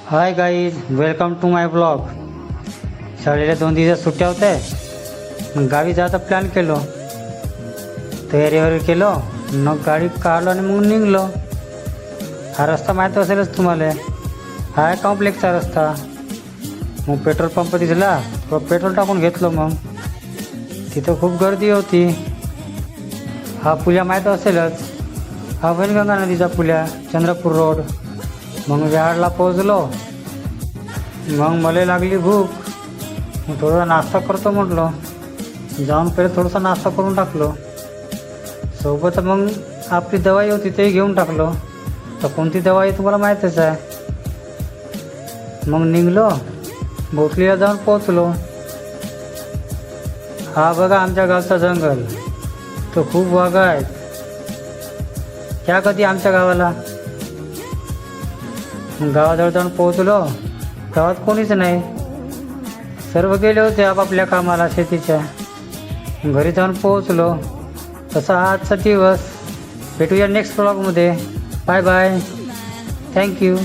High guys, welcome to my blog. शाळेला 2 दिवस सुट्ट्या होत्या. मग गावी जायचा प्लॅन केलो. तयारी वगैरे केलो. मग गाडी काढलो आणि मग निघलो. हा रस्ता माहीत असेलच तुम्हाला. हा आहे कॉम्प्लेक्सचा रस्ता. मग पेट्रोल पंप दिसला तो पेट्रोल टाकून घेतलो. मग तिथं खूप गर्दी होती. हा पुल्या माहीत असेलच. हा वैनगंगा नदीचा पुल्या, चंद्रपूर रोड. मग विहारला पोहोचलो. मग मला लागली भूक. मग थोडा नाश्ता करतो म्हटलो. जाऊन पहिले थोडासा नाश्ता करून टाकलो. सोबत मग आपली दवाई होती ते घेऊन टाकलो. तर कोणती दवाई तुम्हाला माहीतच आहे. मग निघलो. भोसलीला जाऊन पोहोचलो. हा बघा आमच्या गावचा जंगल. तो खूप वाघ आहेत. त्या कधी आमच्या गावाला. गावाजवळ जाऊन पोहोचलो. गावात कोणीच नाही. सर्व गेले होते आपापल्या कामाला, शेतीच्या. घरी जाऊन पोहोचलो. तसा आजचा दिवस. भेटूया नेक्स्ट ब्लॉगमध्ये. Bye bye. थँक्यू.